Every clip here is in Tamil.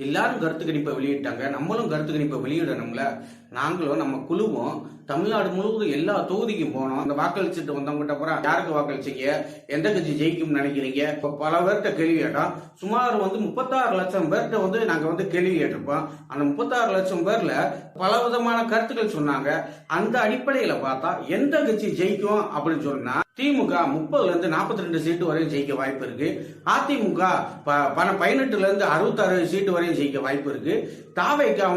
எல்லாரும் கருத்து கணிப்பை வெளியிட்டாங்க, நம்மளும் கருத்து கணிப்பை வெளியிடணும்ல. நாங்களும் நம்ம குழுவும் தமிழ்நாடு முழுவதும் எல்லா தொகுதிக்கும் போனோம். அந்த வாக்களிச்சுட்டு வந்தவங்கிட்ட அப்புறம் யாருக்கு வாக்களிச்சீங்க, எந்த கட்சி ஜெயிக்கும் நினைக்கிறீங்க, இப்ப பல பேர்கிட்ட கேள்வி கேட்டோம். சுமார் 36 லட்சம் பேர்கிட்ட நாங்க கேள்வி கேட்டிருப்போம். அந்த 36 லட்சம் பேர்ல பல விதமான கருத்துக்கள் சொன்னாங்க. அந்த அடிப்படையில பார்த்தா எந்த கட்சி ஜெயிக்கும் அப்படின்னு சொன்னா திமுக 30ல இருந்து 42 சீட்டு வரையும் ஜெயிக்க வாய்ப்பு இருக்கு. அதிமுக 18ல இருந்து 66 சீட்டு வரையும் ஜெயிக்க வாய்ப்பு இருக்கு. தாவேகா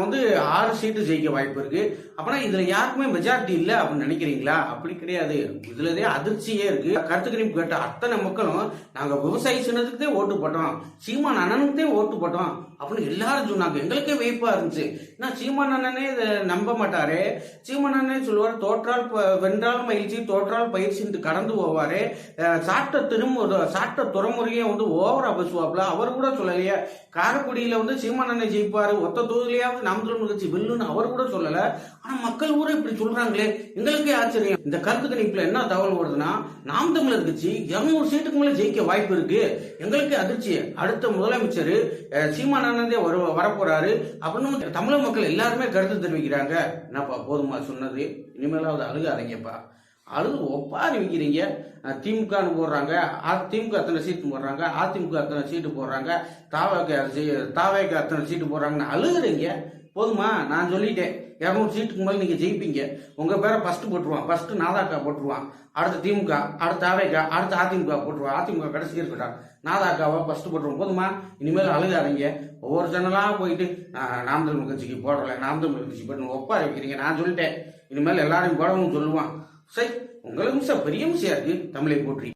6 சீட்டு ஜெயிக்க வாய்ப்பு இருக்கு. அப்பனா இதுல யாருக்குமே மெஜாரிட்டி இல்ல அப்படின்னு நினைக்கிறீங்களா? அப்படி கிடையாது. இதுலதே அதிர்ச்சியே இருக்கு. கருத்து கணிப்பு கேட்ட அத்தனை மக்களும் நாங்க விவசாயி சின்னத்துக்கு ஓட்டு போட்டோம், சீமான் அண்ணனுக்கு ஓட்டு போட்டோம் அப்படின்னு எல்லாரும் சொன்னாங்க. எங்களுக்கே வியப்பா இருந்துச்சு. ஏன்னா சீமான் அண்ணனே இதை நம்ப மாட்டாரு. சீமான் அண்ணனே சொல்லுவார், தோற்றால் வென்றால் மகிழ்ச்சி, தோற்றால் பயிற்சி கடந்து போவாரு. சாட்ட துறைமுறையே ஓவரா பேசுவாப்ல. அவர் கூட சொல்லலையே. காரைக்குடியில சீமான் அண்ணன் ஜெயிப்பாரு, ஒத்த தொகுதியிலேயாவது நாம் தமிழர் கட்சி வெல்லுன்னு அவர் கூட சொல்லல. ஆனா மக்கள் ஊரை இப்படி சொல்றாங்களே, எங்களுக்கே ஆச்சரியம். இந்த கருத்து கணிப்புல என்ன தகவல் வருதுன்னா, நாம் தமிழர் கட்சி 200 சீட்டுக்கு மேல ஜெயிக்க வாய்ப்பு இருக்கு. எங்களுக்கு அதிர்ச்சி. அடுத்த முதலமைச்சர் சீமான் அண்ணனே வரப்போறாரு அப்படின்னு தமிழக மக்கள் எல்லாருமே கருத்து தெரிவிக்கிறாங்க. என்னப்பா போதுமா சொன்னது? இனிமேலாவது அழுகாதீங்கப்பா. அழுது ஒப்பாரி வைக்கிறீங்க. திமுக போடுறாங்க, திமுக அத்தனை சீட்டு போடுறாங்க, அதிமுக அத்தனை சீட்டு போடுறாங்க, தாவேக அத்தனை சீட்டு போடுறாங்கன்னு அழுகுறீங்க. போதுமா? நான் சொல்லிட்டேன், 200 சீட்டுக்கு மேல நீங்க ஜெயிப்பீங்க. உங்க பேரை ஃபர்ஸ்ட் போட்டுருவான். ஃபர்ஸ்ட் நாதாக்கா போட்டுருவான், அடுத்து திமுக, அடுத்து தாவேகா, அடுத்து அதிமுக போட்டுருவான். அதிமுக கடைசி இருக்கட்டும், நாதாக்காவை ஃபர்ஸ்ட் போட்டுருவோம். போதுமா? இனிமேல் அழுகாதீங்க. ஒவ்வொரு சேனலா போயிட்டு நாம் தமிழர் கட்சிக்கு போடல, நாம் தமிழர் கட்சி போட்டு ஒப்பாரி வைக்கிறீங்க. நான் சொல்லிட்டேன், இனிமேல் எல்லாரையும் போடணும்னு சொல்லுவான். சரி, உங்களுக்கு பெரிய விஷயம் இருக்கு. தமிழை போற்றி